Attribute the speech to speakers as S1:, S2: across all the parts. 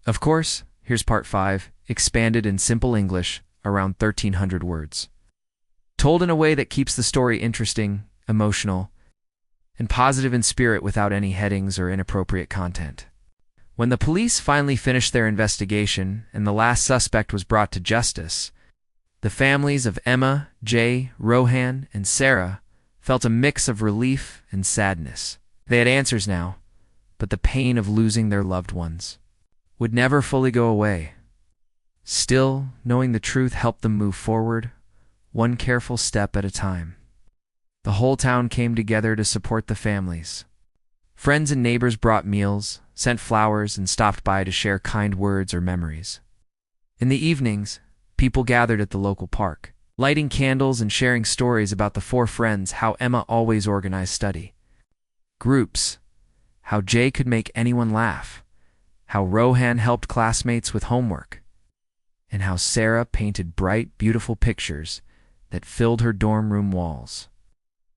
S1: Of course, here's part 5, expanded in simple English, around 1,300 words. Told in a way that keeps the story interesting, emotional, and positive in spirit without any headings or inappropriate content. When the police finally finished their investigation and the last suspect was brought to justice, the families of Emma, Jay, Rohan, and Sarah felt a mix of relief and sadness. They had answers now, but the pain of losing their loved ones would never fully go away. Still, knowing the truth helped them move forward, one careful step at a time. The whole town came together to support the families. Friends and neighbors brought meals, sent flowers, and stopped by to share kind words or memories. In the evenings, people gathered at the local park, lighting candles and sharing stories about the 4 friends, how Emma always organized study groups, how Jay could make anyone laugh, how Rohan helped classmates with homework, and how Sarah painted bright, beautiful pictures that filled her dorm room walls.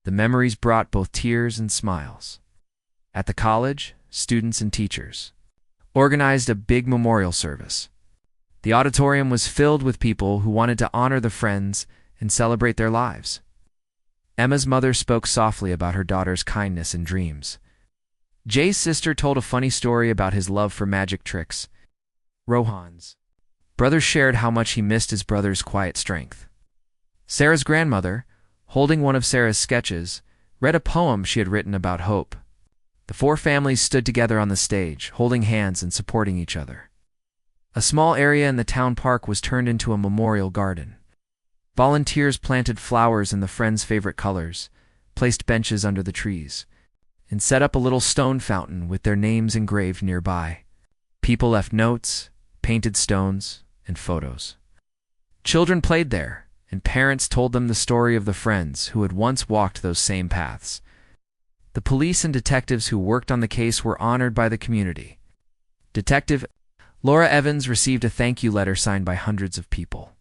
S1: The memories brought both tears and smiles. At the college, students and teachers organized a big memorial service. The auditorium was filled with people who wanted to honor the friends and celebrate their lives. Emma's mother spoke softly about her daughter's kindness and dreams. Jay's sister told a funny story about his love for magic tricks. Rohan's brother shared how much he missed his brother's quiet strength. Sarah's grandmother, holding one of Sarah's sketches, read a poem she had written about hope. The 4 families stood together on the stage, holding hands and supporting each other. A small area in the town park was turned into a memorial garden. Volunteers planted flowers in the friends' favorite colors, placed benches under the trees, and set up a little stone fountain with their names engraved nearby. People left notes, painted stones, and photos. Children played there, and parents told them the story of the friends who had once walked those same paths. The police and detectives who worked on the case were honored by the community. Detective Laura Evans received a thank you letter signed by hundreds of people.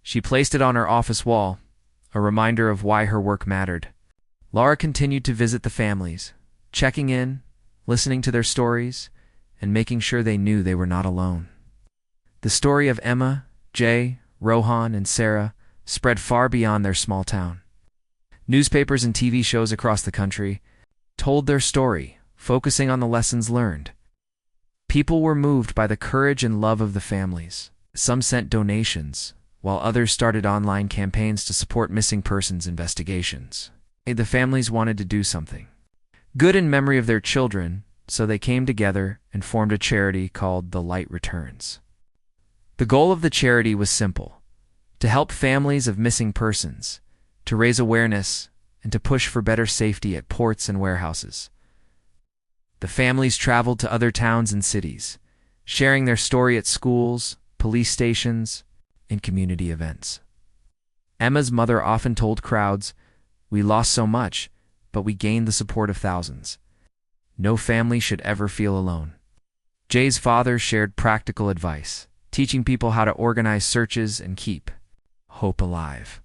S1: She placed it on her office wall, a reminder of why her work mattered. Laura continued to visit the families, checking in, listening to their stories, and making sure they knew they were not alone. The story of Emma, Jay, Rohan, and Sarah spread far beyond their small town. Newspapers and TV shows across the country told their story, focusing on the lessons learned. People were moved by the courage and love of the families. Some sent donations, while others started online campaigns to support missing persons investigations. The families wanted to do something good in memory of their children, so they came together and formed a charity called The Light Returns. The goal of the charity was simple: to help families of missing persons, to raise awareness, and to push for better safety at ports and warehouses. The families traveled to other towns and cities, sharing their story at schools, police stations, and community events. Emma's mother often told crowds, "We lost so much, but we gained the support of thousands. No family should ever feel alone." Jay's father shared practical advice, teaching people how to organize searches and keep hope alive.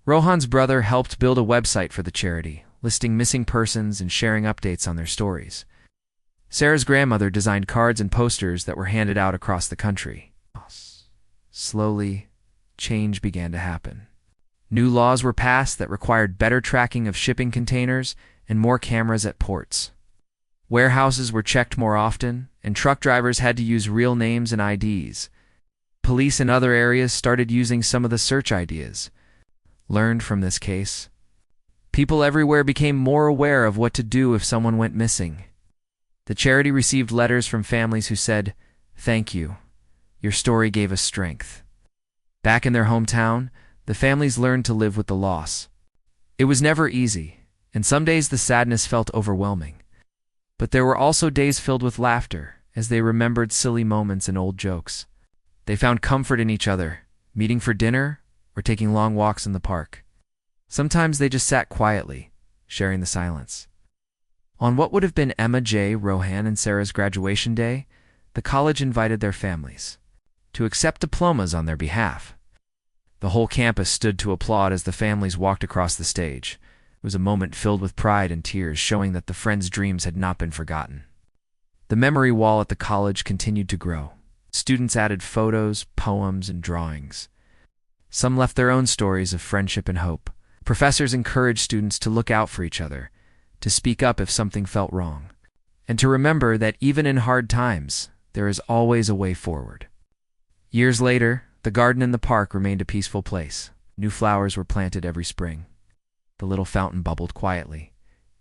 S1: Rohan's brother helped build a website for the charity, listing missing persons and sharing updates on their stories. Sarah's grandmother designed cards and posters that were handed out across the country. Slowly, change began to happen. New laws were passed that required better tracking of shipping containers and more cameras at ports. Warehouses were checked more often, and truck drivers had to use real names and IDs. Police in other areas started using some of the search ideas learned from this case. People everywhere became more aware of what to do if someone went missing. The charity received letters from families who said, "Thank you. Your story gave us strength." Back in their hometown, the families learned to live with the loss. It was never easy, and some days the sadness felt overwhelming. But there were also days filled with laughter, as they remembered silly moments and old jokes. They found comfort in each other, meeting for dinner or taking long walks in the park. Sometimes they just sat quietly, sharing the silence. On what would have been Emma, Jay, Rohan, and Sarah's graduation day, the college invited their families to accept diplomas on their behalf. The whole campus stood to applaud as the families walked across the stage. It was a moment filled with pride and tears, showing that the friends' dreams had not been forgotten. The memory wall at the college continued to grow. Students added photos, poems, and drawings. Some left their own stories of friendship and hope. Professors encouraged students to look out for each other, to speak up if something felt wrong, and to remember that even in hard times, there is always a way forward. Years later, the garden in the park remained a peaceful place. New flowers were planted every spring. The little fountain bubbled quietly,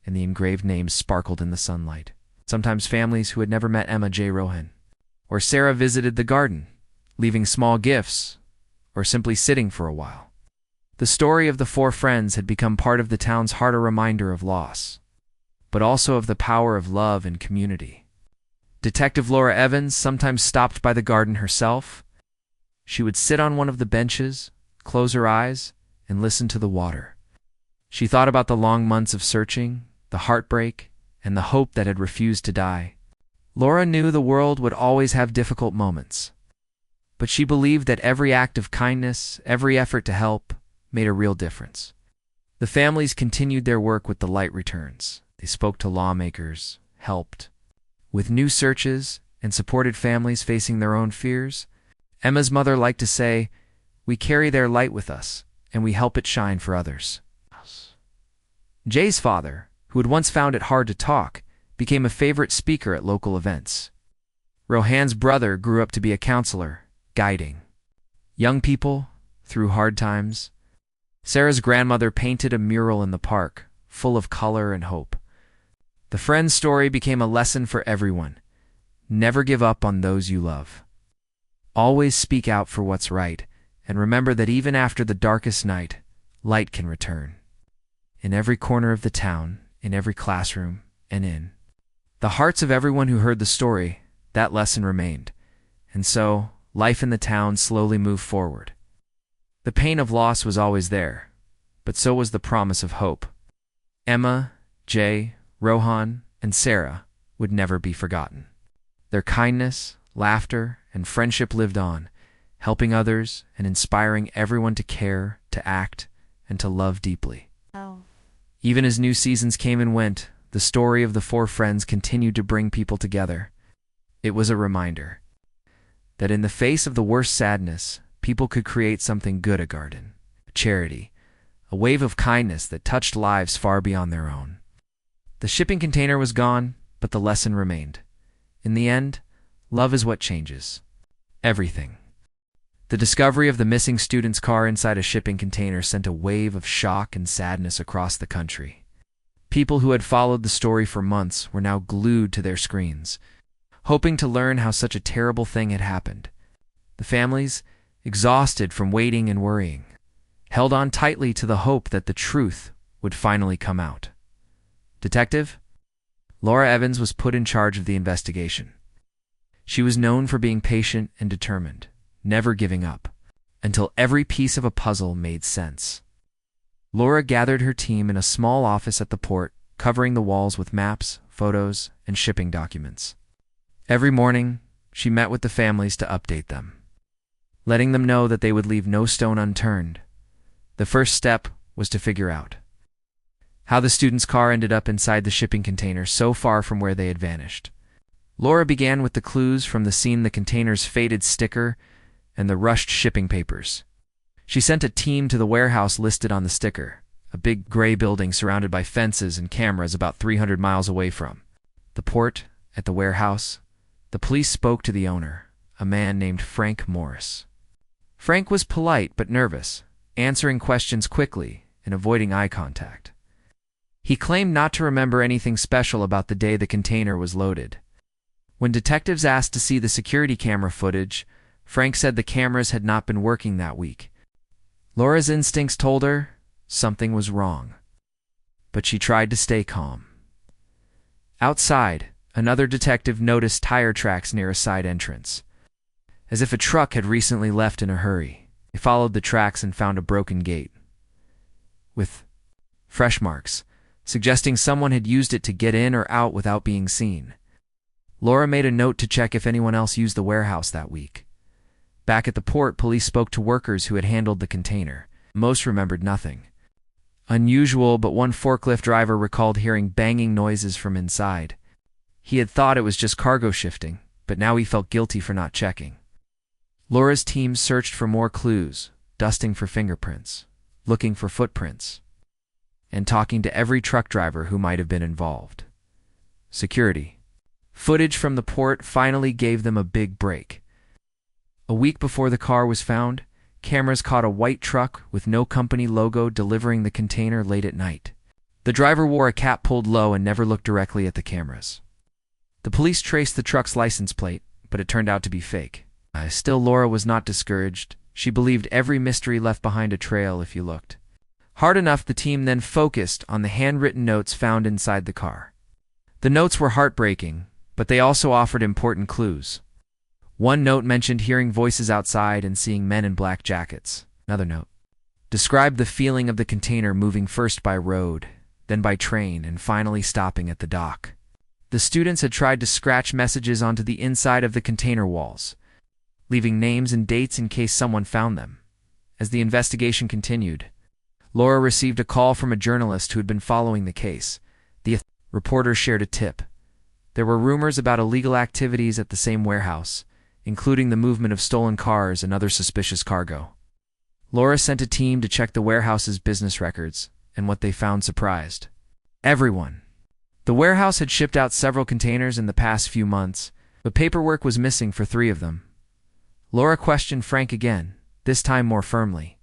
S1: and the engraved names sparkled in the sunlight. Sometimes families who had never met Emma J. Rohan or Sarah visited the garden, leaving small gifts or simply sitting for a while. The story of the four friends had become part of the town's heart, a reminder of loss, but also of the power of love and community. Detective Laura Evans sometimes stopped by the garden herself. She would sit on one of the benches, close her eyes, and listen to the water. She thought about the long months of searching, the heartbreak, and the hope that had refused to die. Laura knew the world would always have difficult moments, but she believed that every act of kindness, every effort to help, made a real difference. The families continued their work with the light returns. They spoke to lawmakers, helped with new searches, and supported families facing their own fears. Emma's mother liked to say, "We carry their light with us, and we help it shine for others." Jay's father, who had once found it hard to talk, became a favorite speaker at local events. Rohan's brother grew up to be a counselor, guiding young people through hard times. Sarah's grandmother painted a mural in the park, full of color and hope. The friend's story became a lesson for everyone. Never give up on those you love. Always speak out for what's right, and remember that even after the darkest night, light can return. In every corner of the town, in every classroom, and in the hearts of everyone who heard the story, that lesson remained. And so, life in the town slowly moved forward. The pain of loss was always there, but so was the promise of hope. Emma, Jay, Rohan, and Sarah would never be forgotten. Their kindness, laughter, and friendship lived on, helping others and inspiring everyone to care, to act, and to love deeply. Even as new seasons came and went, the story of the four friends continued to bring people together. It was a reminder that in the face of the worst sadness, people could create something good, a garden, a charity, a wave of kindness that touched lives far beyond their own. The shipping container was gone, but the lesson remained. In the end, love is what changes everything. The discovery of the missing student's car inside a shipping container sent a wave of shock and sadness across the country. People who had followed the story for months were now glued to their screens, hoping to learn how such a terrible thing had happened. The families, exhausted from waiting and worrying, held on tightly to the hope that the truth would finally come out. Detective Laura Evans was put in charge of the investigation. She was known for being patient and determined, never giving up, until every piece of a puzzle made sense. Laura gathered her team in a small office at the port, covering the walls with maps, photos, and shipping documents. Every morning, she met with the families to update them, letting them know that they would leave no stone unturned. The first step was to figure out how the student's car ended up inside the shipping container so far from where they had vanished. Laura began with the clues from the scene: the container's faded sticker and the rushed shipping papers. She sent a team to the warehouse listed on the sticker, a big gray building surrounded by fences and cameras about 300 miles away from the port. At the warehouse, the police spoke to the owner, a man named Frank Morris. Frank was polite but nervous, answering questions quickly and avoiding eye contact. He claimed not to remember anything special about the day the container was loaded. When detectives asked to see the security camera footage, Frank said the cameras had not been working that week. Laura's instincts told her something was wrong, but she tried to stay calm. Outside, another detective noticed tire tracks near a side entrance, as if a truck had recently left in a hurry. They followed the tracks and found a broken gate with fresh marks, suggesting someone had used it to get in or out without being seen. Laura made a note to check if anyone else used the warehouse that week. Back at the port, police spoke to workers who had handled the container. Most remembered nothing unusual, but one forklift driver recalled hearing banging noises from inside. He had thought it was just cargo shifting, but now he felt guilty for not checking. Laura's team searched for more clues, dusting for fingerprints, looking for footprints, and talking to every truck driver who might have been involved. Security. Footage from the port finally gave them a big break. A week before the car was found, cameras caught a white truck with no company logo delivering the container late at night. The driver wore a cap pulled low and never looked directly at the cameras. The police traced the truck's license plate, but it turned out to be fake. Still, Laura was not discouraged. She believed every mystery left behind a trail if you looked hard enough. The team then focused on the handwritten notes found inside the car. The notes were heartbreaking, but they also offered important clues. One note mentioned hearing voices outside and seeing men in black jackets. Another note described the feeling of the container moving first by road, then by train, and finally stopping at the dock. The students had tried to scratch messages onto the inside of the container walls, leaving names and dates in case someone found them. As the investigation continued, Laura received a call from a journalist who had been following the case. The reporter shared a tip. There were rumors about illegal activities at the same warehouse, including the movement of stolen cars and other suspicious cargo. Laura sent a team to check the warehouse's business records, and what they found surprised everyone. The warehouse had shipped out several containers in the past few months, but paperwork was missing for 3 of them. Laura questioned Frank again, this time more firmly.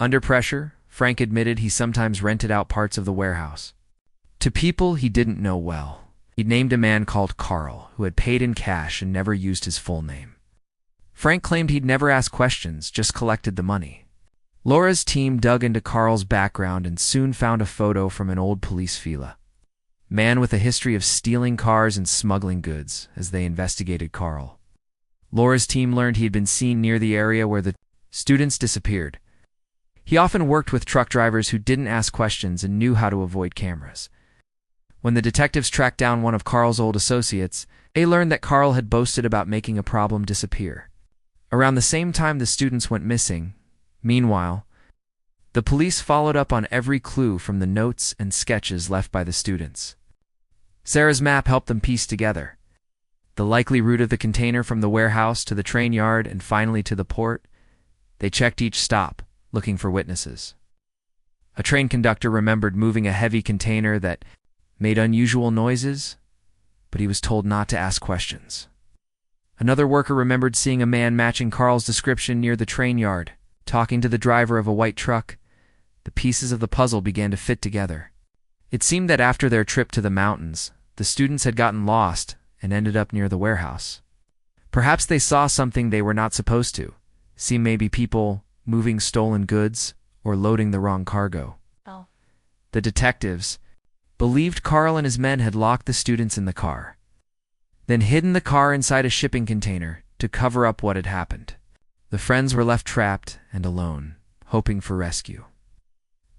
S1: Under pressure, Frank admitted he sometimes rented out parts of the warehouse to people he didn't know well. He'd named a man called Carl, who had paid in cash and never used his full name. Frank claimed he'd never asked questions, just collected the money. Laura's team dug into Carl's background and soon found a photo from an old police fila. Man with a history of stealing cars and smuggling goods. As they investigated Carl, Laura's team learned he had been seen near the area where the students disappeared. He often worked with truck drivers who didn't ask questions and knew how to avoid cameras. When the detectives tracked down one of Carl's old associates, they learned that Carl had boasted about making a problem disappear. Around the same time the students went missing, meanwhile, the police followed up on every clue from the notes and sketches left by the students. Sarah's map helped them piece together the likely route of the container from the warehouse to the train yard and finally to the port. They checked each stop, looking for witnesses. A train conductor remembered moving a heavy container that made unusual noises, but he was told not to ask questions. Another worker remembered seeing a man matching Carl's description near the train yard, talking to the driver of a white truck. The pieces of the puzzle began to fit together. It seemed that after their trip to the mountains, the students had gotten lost and ended up near the warehouse. Perhaps they saw something they were not supposed to, see maybe people moving stolen goods or loading the wrong cargo. The detectives believed Carl and his men had locked the students in the car, then hidden the car inside a shipping container to cover up what had happened. The friends were left trapped and alone, hoping for rescue.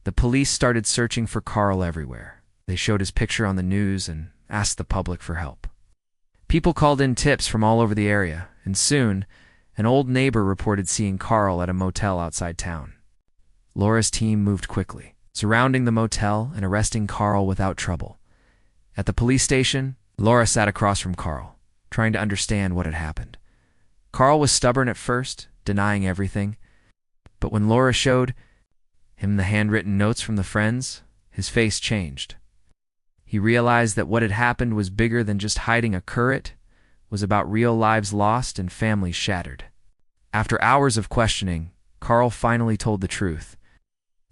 S1: The police started searching for Carl everywhere. They showed his picture on the news and asked the public for help. People called in tips from all over the area, and soon, an old neighbor reported seeing Carl at a motel outside town. Laura's team moved quickly, surrounding the motel and arresting Carl without trouble. At the police station, Laura sat across from Carl, trying to understand what had happened. Carl was stubborn at first, denying everything, but when Laura showed him the handwritten notes from the friends, his face changed. He realized that what had happened was bigger than just hiding a current, was about real lives lost and families shattered. After hours of questioning, Carl finally told the truth.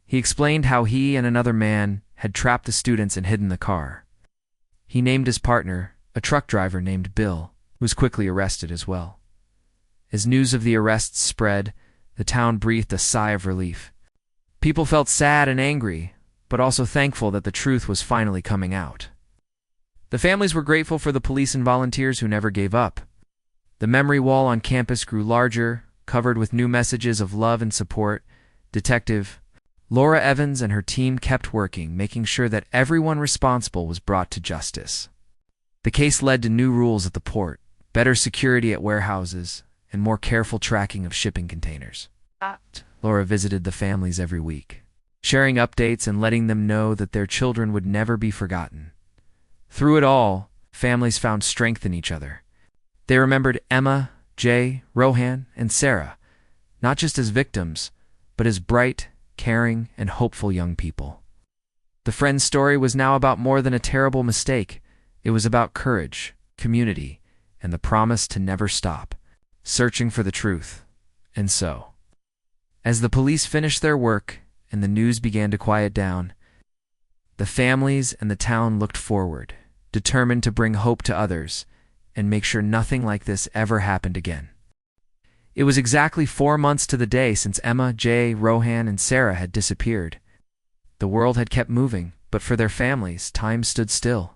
S1: He explained how he and another man had trapped the students and hidden the car. He named his partner, a truck driver named Bill, who was quickly arrested as well. As news of the arrests spread, the town breathed a sigh of relief. People felt sad and angry, but also thankful that the truth was finally coming out. The families were grateful for the police and volunteers who never gave up. The memory wall on campus grew larger, covered with new messages of love and support. Detective Laura Evans and her team kept working, making sure that everyone responsible was brought to justice. The case led to new rules at the port, better security at warehouses, and more careful tracking of shipping containers. Laura visited the families every week, sharing updates and letting them know that their children would never be forgotten. Through it all, families found strength in each other. They remembered Emma, Jay, Rohan, and Sarah, not just as victims, but as bright, caring, and hopeful young people. The friend's story was now about more than a terrible mistake. It was about courage, community, and the promise to never stop, searching for the truth. And so, as the police finished their work and the news began to quiet down, the families and the town looked forward, determined to bring hope to others and make sure nothing like this ever happened again. It was exactly 4 months to the day since Emma, Jay, Rohan, and Sarah had disappeared. The world had kept moving, but for their families, time stood still.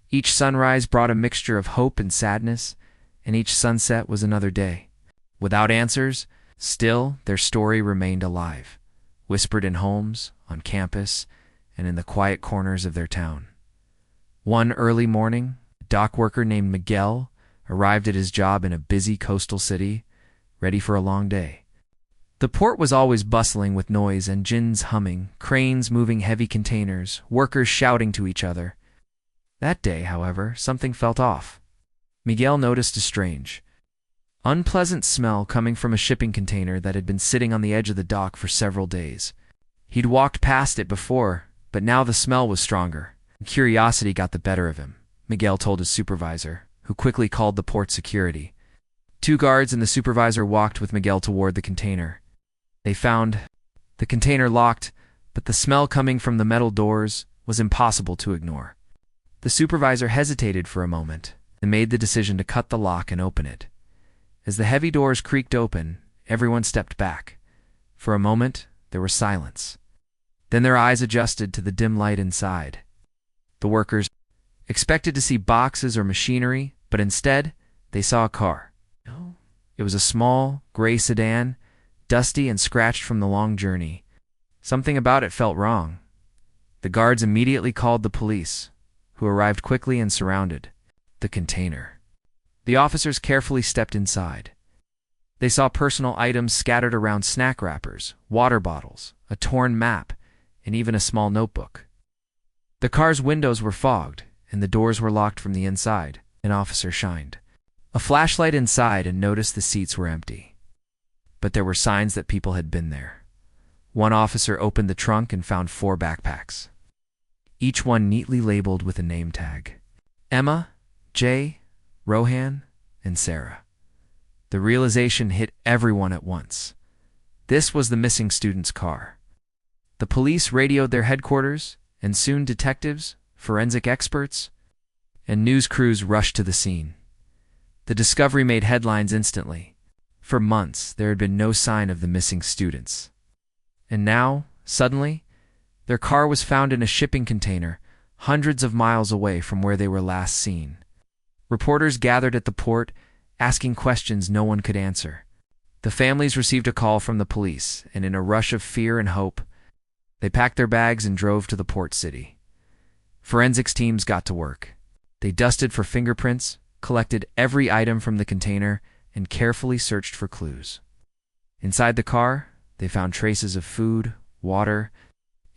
S1: Each sunrise brought a mixture of hope and sadness, and each sunset was another day. Without answers, still their story remained alive, whispered in homes, on campus, and in the quiet corners of their town. One early morning, a dock worker named Miguel arrived at his job in a busy coastal city, ready for a long day. The port was always bustling with noise, engines humming, cranes moving heavy containers, workers shouting to each other. That day, however, something felt off. Miguel noticed a strange, unpleasant smell coming from a shipping container that had been sitting on the edge of the dock for several days. He'd walked past it before, but now the smell was stronger. Curiosity got the better of him, Miguel told his supervisor, who quickly called the port security. 2 guards and the supervisor walked with Miguel toward the container. They found the container locked, but the smell coming from the metal doors was impossible to ignore. The supervisor hesitated for a moment and made the decision to cut the lock and open it. As the heavy doors creaked open, everyone stepped back. For a moment, there was silence. Then their eyes adjusted to the dim light inside. The workers expected to see boxes or machinery, but instead, they saw a car. It was a small, gray sedan, dusty and scratched from the long journey. Something about it felt wrong. The guards immediately called the police, who arrived quickly and surrounded the container. The officers carefully stepped inside. They saw personal items scattered around, snack wrappers, water bottles, a torn map, and even a small notebook. The car's windows were fogged, and the doors were locked from the inside. An officer shined a flashlight inside and noticed the seats were empty. But there were signs that people had been there. One officer opened the trunk and found 4 backpacks, each one neatly labeled with a name tag. Emma, Jay, Rohan, and Sarah. The realization hit everyone at once. This was the missing student's car. The police radioed their headquarters, and soon detectives, forensic experts, and news crews rushed to the scene. The discovery made headlines instantly. For months, there had been no sign of the missing students. And now, suddenly, their car was found in a shipping container, hundreds of miles away from where they were last seen. Reporters gathered at the port, asking questions no one could answer. The families received a call from the police, and in a rush of fear and hope, they packed their bags and drove to the port city. Forensics teams got to work. They dusted for fingerprints, collected every item from the container, and carefully searched for clues. Inside the car, they found traces of food, water,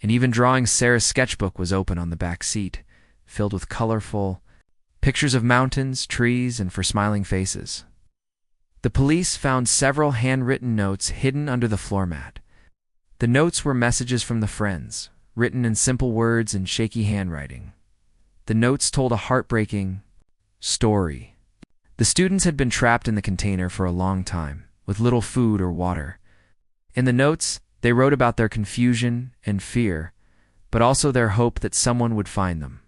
S1: and even drawings. Sarah's sketchbook was open on the back seat, filled with colorful pictures of mountains, trees, and for smiling faces. The police found several handwritten notes hidden under the floor mat. The notes were messages from the friends, written in simple words and shaky handwriting. The notes told a heartbreaking story. The students had been trapped in the container for a long time, with little food or water. In the notes, they wrote about their confusion and fear, but also their hope that someone would find them.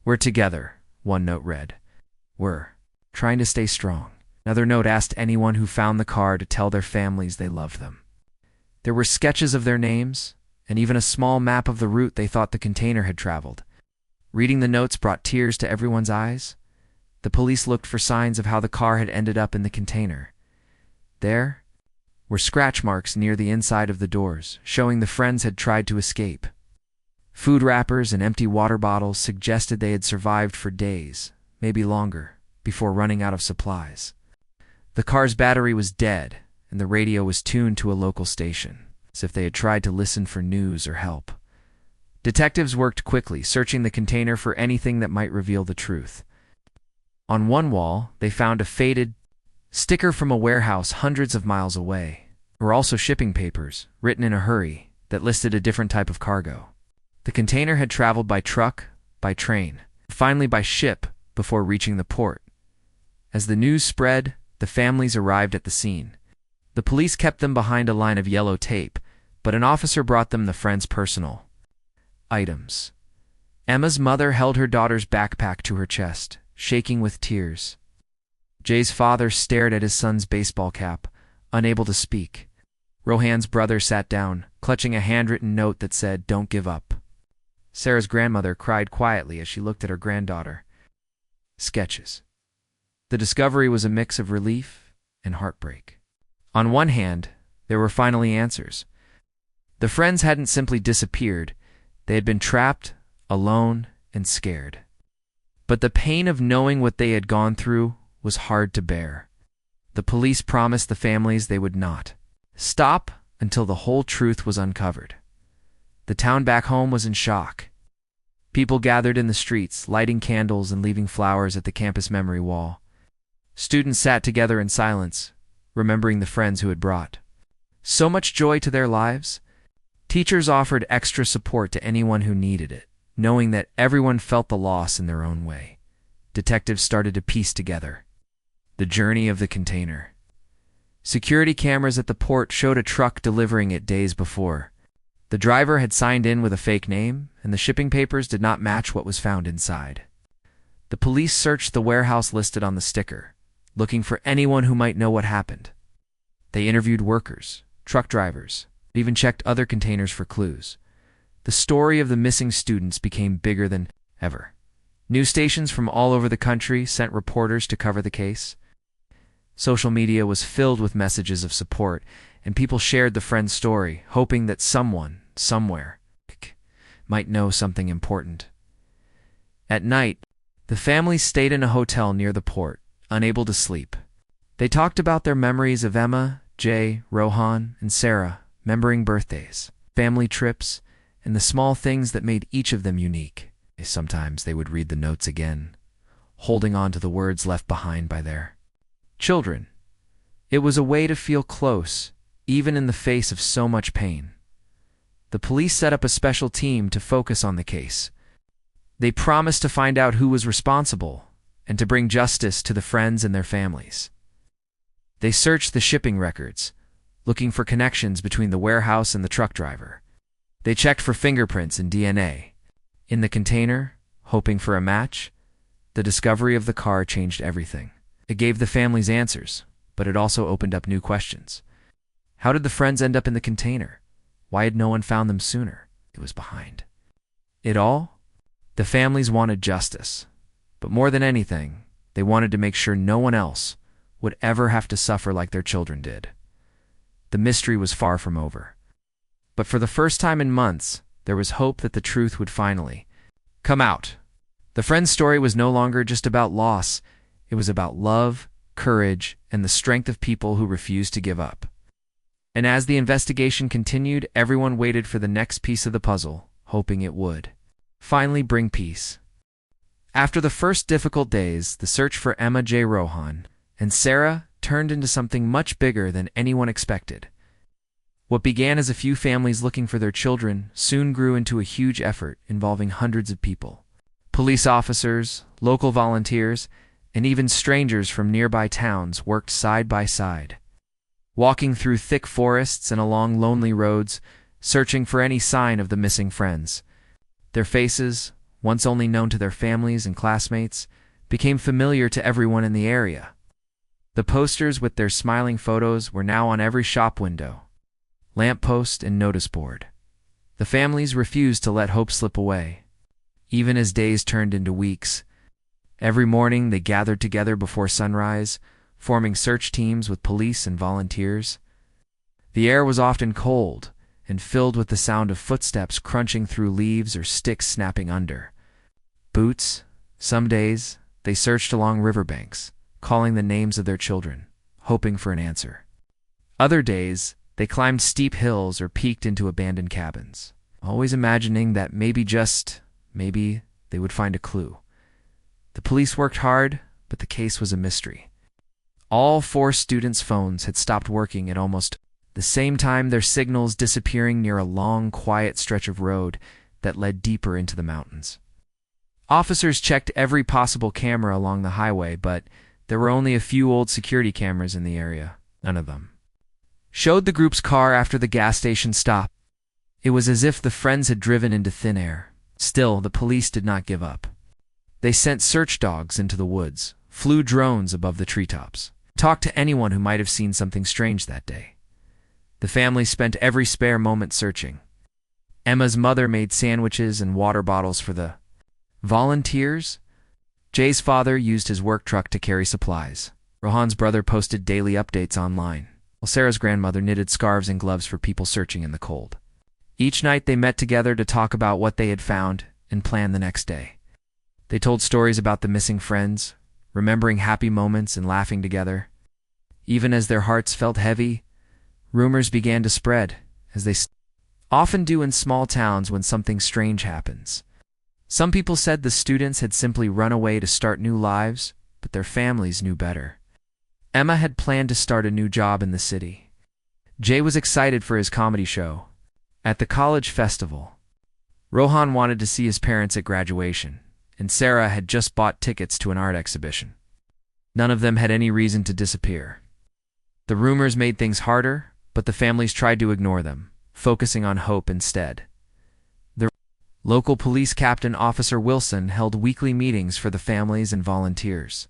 S1: "We're together," one note read. "We're trying to stay strong." Another note asked anyone who found the car to tell their families they loved them. There were sketches of their names, and even a small map of the route they thought the container had traveled. Reading the notes brought tears to everyone's eyes. The police looked for signs of how the car had ended up in the container. There were scratch marks near the inside of the doors, showing the friends had tried to escape. Food wrappers and empty water bottles suggested they had survived for days, maybe longer, before running out of supplies. The car's battery was dead, and the radio was tuned to a local station, as if they had tried to listen for news or help. Detectives worked quickly, searching the container for anything that might reveal the truth. On one wall, they found a faded sticker from a warehouse hundreds of miles away. There were also shipping papers, written in a hurry, that listed a different type of cargo. The container had traveled by truck, by train, finally by ship before reaching the port. As the news spread, the families arrived at the scene. The police kept them behind a line of yellow tape, but an officer brought them the friends' personal items. Emma's mother held her daughter's backpack to her chest, shaking with tears. Jay's father stared at his son's baseball cap, unable to speak. Rohan's brother sat down, clutching a handwritten note that said, "Don't give up." Sarah's grandmother cried quietly as she looked at her granddaughter. Sketches. The discovery was a mix of relief and heartbreak. On one hand, there were finally answers. The friends hadn't simply disappeared, they had been trapped, alone, and scared. But the pain of knowing what they had gone through was hard to bear. The police promised the families they would not stop until the whole truth was uncovered. The town back home was in shock. People gathered in the streets, lighting candles and leaving flowers at the campus memory wall. Students sat together in silence, remembering the friends who had brought so much joy to their lives. Teachers offered extra support to anyone who needed it, knowing that everyone felt the loss in their own way. Detectives started to piece together the journey of the container. Security cameras at the port showed a truck delivering it days before. The driver had signed in with a fake name, and the shipping papers did not match what was found inside. The police searched the warehouse listed on the sticker, looking for anyone who might know what happened. They interviewed workers, truck drivers, even checked other containers for clues. The story of the missing students became bigger than ever. News stations from all over the country sent reporters to cover the case. Social media was filled with messages of support, and people shared the friend's story, hoping that someone, somewhere, might know something important. At night, the family stayed in a hotel near the port, unable to sleep. They talked about their memories of Emma, Jay, Rohan, and Sarah, remembering birthdays, family trips, and the small things that made each of them unique. Sometimes they would read the notes again, holding on to the words left behind by their children. It was a way to feel close, even in the face of so much pain. The police set up a special team to focus on the case. They promised to find out who was responsible and to bring justice to the friends and their families. They searched the shipping records, looking for connections between the warehouse and the truck driver. They checked for fingerprints and DNA. In the container, hoping for a match, the discovery of the car changed everything. It gave the families answers, but it also opened up new questions. How did the friends end up in the container? Why had no one found them sooner? It was behind it all. The families wanted justice, but more than anything, they wanted to make sure no one else would ever have to suffer like their children did. The mystery was far from over. But for the first time in months, there was hope that the truth would finally come out. The friend's story was no longer just about loss. It was about love, courage, and the strength of people who refused to give up. And as the investigation continued, everyone waited for the next piece of the puzzle, hoping it would finally bring peace. After the first difficult days, the search for Emma J. Rohan and Sarah turned into something much bigger than anyone expected. What began as a few families looking for their children soon grew into a huge effort involving hundreds of people. Police officers, local volunteers, and even strangers from nearby towns worked side by side, walking through thick forests and along lonely roads, searching for any sign of the missing friends. Their faces, once only known to their families and classmates, became familiar to everyone in the area. The posters with their smiling photos were now on every shop window, lamppost, and notice board. The families refused to let hope slip away. Even as days turned into weeks, every morning they gathered together before sunrise, forming search teams with police and volunteers. The air was often cold and filled with the sound of footsteps crunching through leaves or sticks snapping under boots. Some days, they searched along riverbanks, calling the names of their children, hoping for an answer. Other days, they climbed steep hills or peeked into abandoned cabins, always imagining that maybe, just maybe, they would find a clue. The police worked hard, but the case was a mystery. All 4 students' phones had stopped working at almost the same time, their signals disappearing near a long, quiet stretch of road that led deeper into the mountains. Officers checked every possible camera along the highway, but there were only a few old security cameras in the area. None of them showed the group's car after the gas station stop. It was as if the friends had driven into thin air. Still, the police did not give up. They sent search dogs into the woods, flew drones above the treetops, talked to anyone who might have seen something strange that day. The family spent every spare moment searching. Emma's mother made sandwiches and water bottles for the volunteers. Jay's father used his work truck to carry supplies. Rohan's brother posted daily updates online, while Sarah's grandmother knitted scarves and gloves for people searching in the cold. Each night they met together to talk about what they had found and plan the next day. They told stories about the missing friends, remembering happy moments and laughing together. Even as their hearts felt heavy, rumors began to spread, as they often do in small towns when something strange happens. Some people said the students had simply run away to start new lives, but their families knew better. Emma had planned to start a new job in the city. Jay was excited for his comedy show. At the college festival, Rohan wanted to see his parents at graduation, and Sarah had just bought tickets to an art exhibition. None of them had any reason to disappear. The rumors made things harder, but the families tried to ignore them, focusing on hope instead. The local police captain, Officer Wilson, held weekly meetings for the families and volunteers.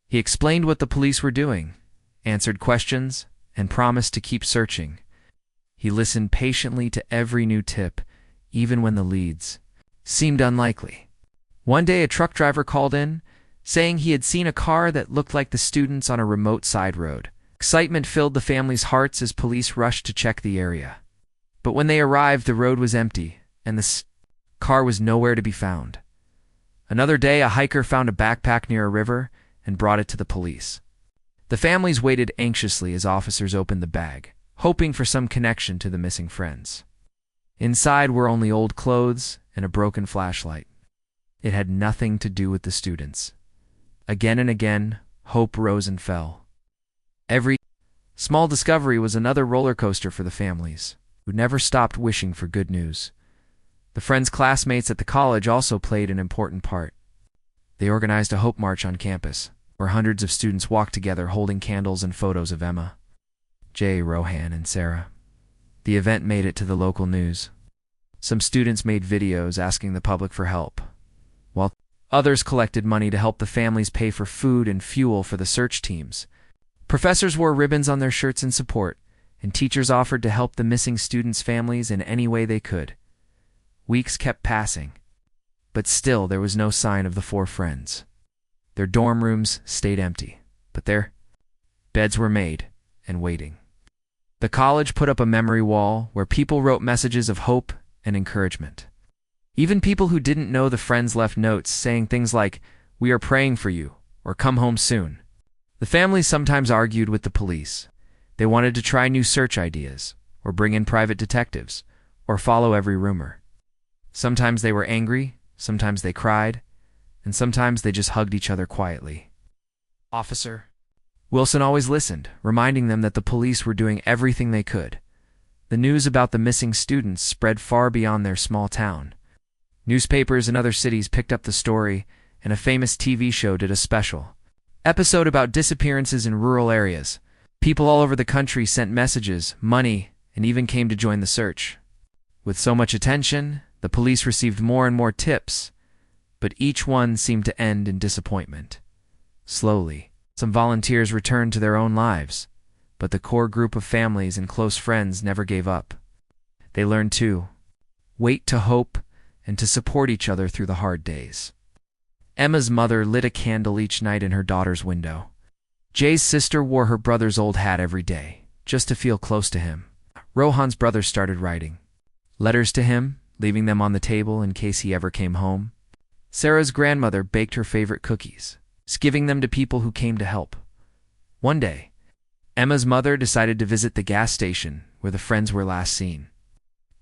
S1: He explained what the police were doing, answered questions, and promised to keep searching. He listened patiently to every new tip, even when the leads seemed unlikely. One day a truck driver called in, saying he had seen a car that looked like the students on a remote side road. Excitement filled the family's hearts as police rushed to check the area. But when they arrived, the road was empty, and the car was nowhere to be found. Another day, a hiker found a backpack near a river and brought it to the police. The families waited anxiously as officers opened the bag, hoping for some connection to the missing friends. Inside were only old clothes and a broken flashlight. It had nothing to do with the students. Again and again, hope rose and fell. Every small discovery was another roller coaster for the families, who never stopped wishing for good news. The friends' classmates at the college also played an important part. They organized a hope march on campus, where hundreds of students walked together holding candles and photos of Emma, Jay, Rohan, and Sarah. The event made it to the local news. Some students made videos asking the public for help, while others collected money to help the families pay for food and fuel for the search teams. Professors wore ribbons on their shirts in support, and teachers offered to help the missing students' families in any way they could. Weeks kept passing, but still there was no sign of the 4 friends. Their dorm rooms stayed empty, but their beds were made and waiting. The college put up a memory wall where people wrote messages of hope and encouragement. Even people who didn't know the friends left notes saying things like, "We are praying for you," or "Come home soon." The families sometimes argued with the police. They wanted to try new search ideas, or bring in private detectives, or follow every rumor. Sometimes they were angry, sometimes they cried, and sometimes they just hugged each other quietly. Officer Wilson always listened, reminding them that the police were doing everything they could. The news about the missing students spread far beyond their small town. Newspapers in other cities picked up the story, and a famous TV show did a special episode about disappearances in rural areas. People all over the country sent messages, money, and even came to join the search. With so much attention, the police received more and more tips, but each one seemed to end in disappointment. Slowly, some volunteers returned to their own lives, but the core group of families and close friends never gave up. They learned to wait, to hope, and to support each other through the hard days. Emma's mother lit a candle each night in her daughter's window. Jay's sister wore her brother's old hat every day, just to feel close to him. Rohan's brother started writing letters to him, leaving them on the table in case he ever came home. Sarah's grandmother baked her favorite cookies, giving them to people who came to help. One day, Emma's mother decided to visit the gas station where the friends were last seen.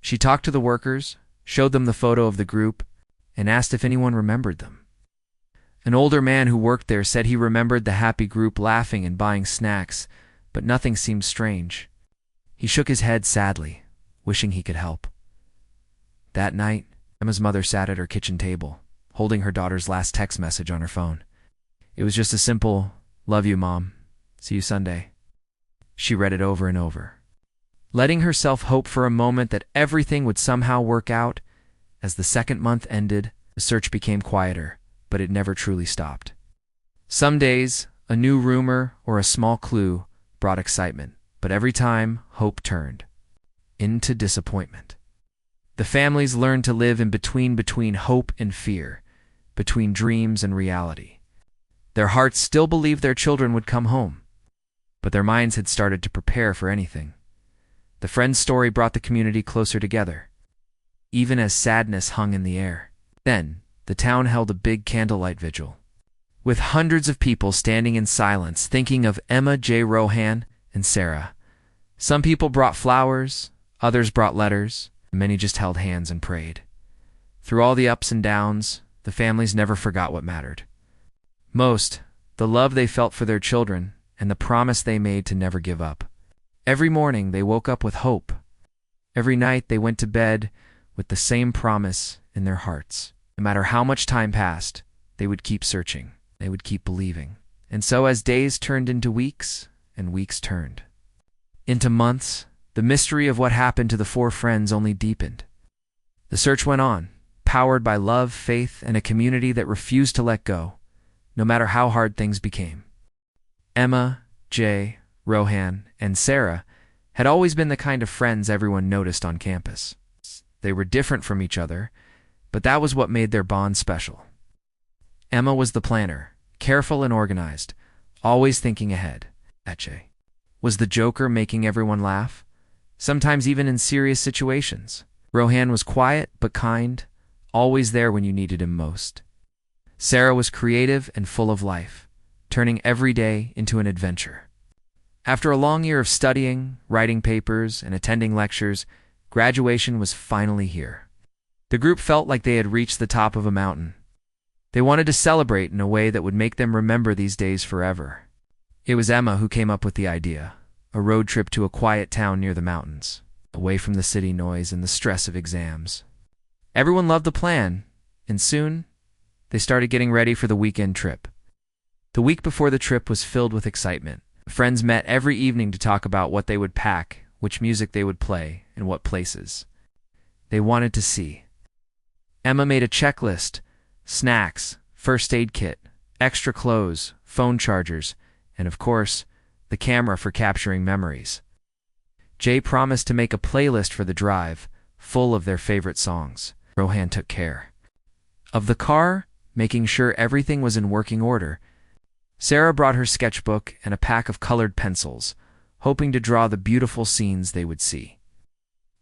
S1: She talked to the workers, showed them the photo of the group, and asked if anyone remembered them. An older man who worked there said he remembered the happy group laughing and buying snacks, but nothing seemed strange. He shook his head sadly, wishing he could help. That night, Emma's mother sat at her kitchen table, holding her daughter's last text message on her phone. It was just a simple, "Love you, Mom. See you Sunday." She read it over and over, letting herself hope for a moment that everything would somehow work out. As the second month ended, the search became quieter, but it never truly stopped. Some days, a new rumor or a small clue brought excitement, but every time, hope turned into disappointment. The families learned to live in between hope and fear, between dreams and reality. Their hearts still believed their children would come home, but their minds had started to prepare for anything. The friend's story brought the community closer together, even as sadness hung in the air. Then, the town held a big candlelight vigil, with hundreds of people standing in silence thinking of Emma J. Rohan and Sarah. Some people brought flowers, others brought letters, and many just held hands and prayed. Through all the ups and downs, the families never forgot what mattered most, the love they felt for their children and the promise they made to never give up. Every morning they woke up with hope. Every night they went to bed with the same promise in their hearts. No matter how much time passed, they would keep searching. They would keep believing. And so as days turned into weeks, and weeks turned into months, the mystery of what happened to the four friends only deepened. The search went on, powered by love, faith, and a community that refused to let go, no matter how hard things became. Emma, Jay, Rohan, and Sarah had always been the kind of friends everyone noticed on campus. They were different from each other, but that was what made their bond special. Emma was the planner, careful and organized, always thinking ahead. Jay was the joker, making everyone laugh, sometimes even in serious situations. Rohan was quiet but kind, always there when you needed him most. Sarah was creative and full of life, turning every day into an adventure. After a long year of studying, writing papers, and attending lectures, graduation was finally here. The group felt like they had reached the top of a mountain. They wanted to celebrate in a way that would make them remember these days forever. It was Emma who came up with the idea, a road trip to a quiet town near the mountains, away from the city noise and the stress of exams. Everyone loved the plan, and soon, they started getting ready for the weekend trip. The week before the trip was filled with excitement. Friends met every evening to talk about what they would pack, which music they would play, and what places they wanted to see. Emma made a checklist: snacks, first aid kit, extra clothes, phone chargers, and of course, the camera for capturing memories. Jay promised to make a playlist for the drive, full of their favorite songs. Rohan took care of the car, making sure everything was in working order. Sarah brought her sketchbook and a pack of colored pencils, hoping to draw the beautiful scenes they would see.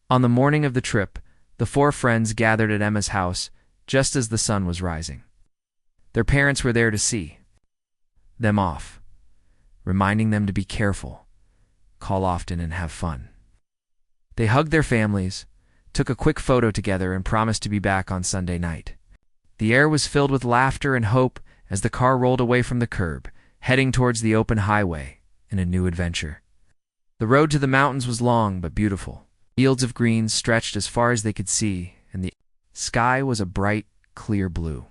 S1: On the morning of the trip, the four friends gathered at Emma's house just as the sun was rising. Their parents were there to see them off, reminding them to be careful, call often, and have fun. They hugged their families, took a quick photo together, and promised to be back on Sunday night. The air was filled with laughter and hope as the car rolled away from the curb, heading towards the open highway in a new adventure. The road to the mountains was long but beautiful. Fields of green stretched as far as they could see, and the sky was a bright, clear blue.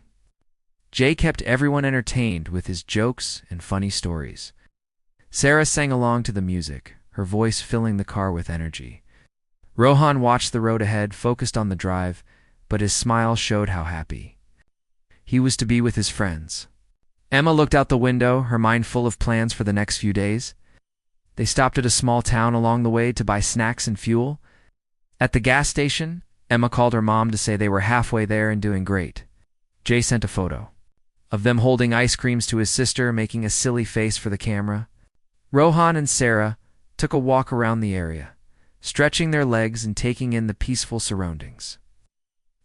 S1: Jay kept everyone entertained with his jokes and funny stories. Sarah sang along to the music, her voice filling the car with energy. Rohan watched the road ahead, focused on the drive, but his smile showed how happy he was to be with his friends. Emma looked out the window, her mind full of plans for the next few days. They stopped at a small town along the way to buy snacks and fuel. At the gas station, Emma called her mom to say they were halfway there and doing great. Jay sent a photo of them holding ice creams to his sister, making a silly face for the camera. Rohan and Sarah took a walk around the area, stretching their legs and taking in the peaceful surroundings.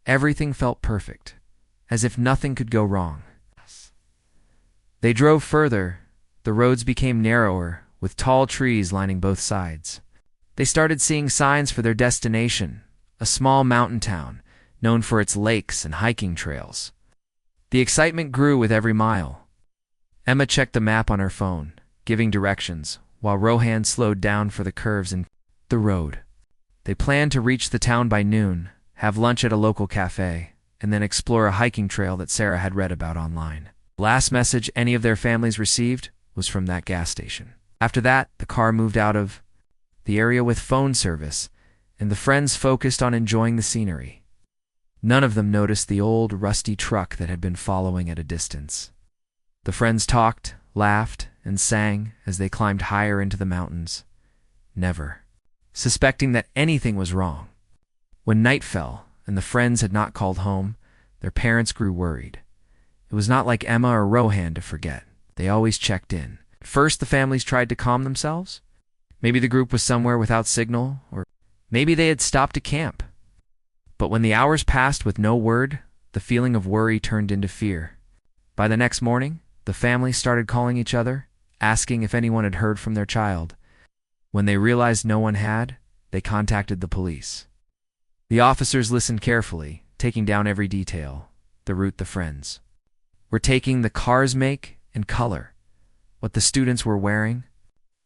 S1: Everything felt perfect, as if nothing could go wrong. They drove further. The roads became narrower, with tall trees lining both sides. They started seeing signs for their destination, a small mountain town known for its lakes and hiking trails. The excitement grew with every mile. Emma checked the map on her phone, giving directions, while Rohan slowed down for the curves in the road. They planned to reach the town by noon, have lunch at a local cafe, and then explore a hiking trail that Sarah had read about online. The last message any of their families received was from that gas station. After that, the car moved out of the area with phone service, and the friends focused on enjoying the scenery. None of them noticed the old, rusty truck that had been following at a distance. The friends talked, laughed, and sang as they climbed higher into the mountains, never suspecting that anything was wrong. When night fell and the friends had not called home, their parents grew worried. It was not like Emma or Rohan to forget. They always checked in. At first, the families tried to calm themselves. Maybe the group was somewhere without signal, or maybe they had stopped to camp. But when the hours passed with no word, the feeling of worry turned into fear. By the next morning, the family started calling each other, asking if anyone had heard from their child. When they realized no one had, they contacted the police. The officers listened carefully, taking down every detail, the route the friends were taking, the car's make and color, what the students were wearing.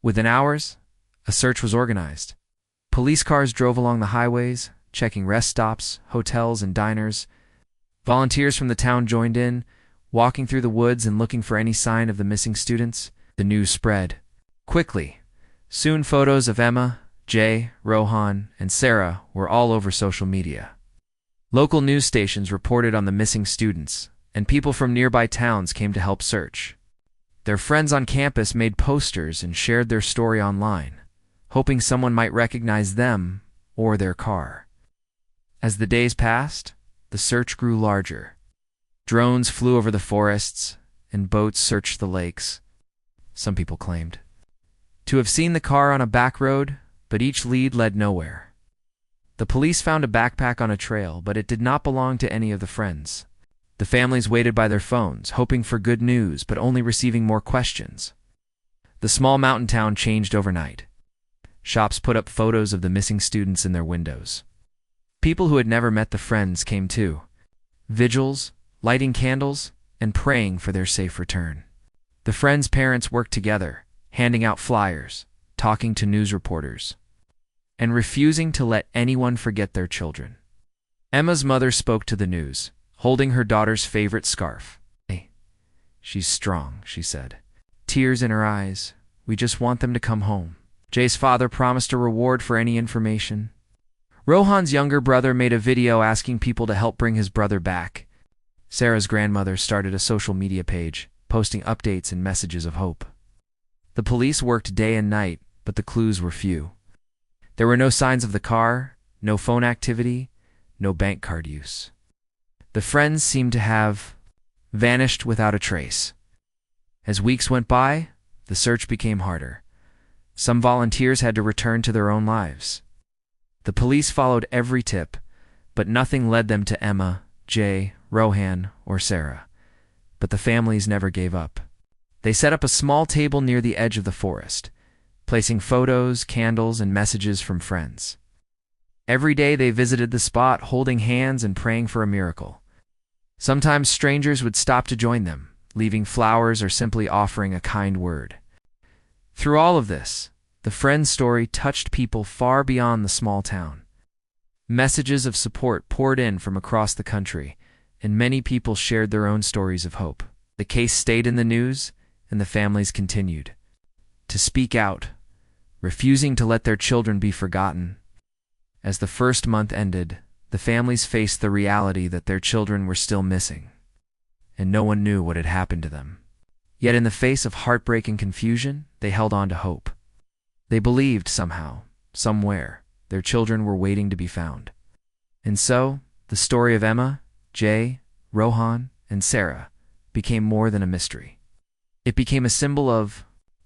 S1: Within hours, a search was organized. Police cars drove along the highways, checking rest stops, hotels, and diners. Volunteers from the town joined in, walking through the woods and looking for any sign of the missing students. The news spread quickly. Soon photos of Emma, Jay, Rohan, and Sarah were all over social media. Local news stations reported on the missing students, and people from nearby towns came to help search. Their friends on campus made posters and shared their story online, hoping someone might recognize them or their car. As the days passed, the search grew larger. Drones flew over the forests, and boats searched the lakes. Some people claimed to have seen the car on a back road, but each lead led nowhere. The police found a backpack on a trail, but it did not belong to any of the friends. The families waited by their phones, hoping for good news, but only receiving more questions. The small mountain town changed overnight. Shops put up photos of the missing students in their windows. People who had never met the friends came too. Vigils, lighting candles, and praying for their safe return. The friends' parents worked together, handing out flyers, talking to news reporters, and refusing to let anyone forget their children. Emma's mother spoke to the news, holding her daughter's favorite scarf. "Hey, she's strong," she said. Tears in her eyes. "We just want them to come home." Jay's father promised a reward for any information. Rohan's younger brother made a video asking people to help bring his brother back. Sarah's grandmother started a social media page, posting updates and messages of hope. The police worked day and night, but the clues were few. There were no signs of the car, no phone activity, no bank card use. The friends seemed to have vanished without a trace. As weeks went by, the search became harder. Some volunteers had to return to their own lives. The police followed every tip, but nothing led them to Emma, Jay, Rohan, or Sarah. But the families never gave up. They set up a small table near the edge of the forest, placing photos, candles, and messages from friends. Every day they visited the spot, holding hands and praying for a miracle. Sometimes strangers would stop to join them, leaving flowers or simply offering a kind word. Through all of this, the friend's story touched people far beyond the small town. Messages of support poured in from across the country, and many people shared their own stories of hope. The case stayed in the news, and the families continued to speak out, refusing to let their children be forgotten. As the first month ended, the families faced the reality that their children were still missing, and no one knew what had happened to them. Yet in the face of heartbreak and confusion, they held on to hope. They believed somehow, somewhere, their children were waiting to be found. And so, the story of Emma, Jay, Rohan, and Sarah became more than a mystery. It became a symbol of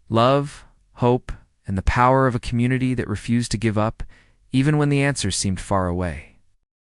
S1: love, hope, and the power of a community that refused to give up, even when the answers seemed far away.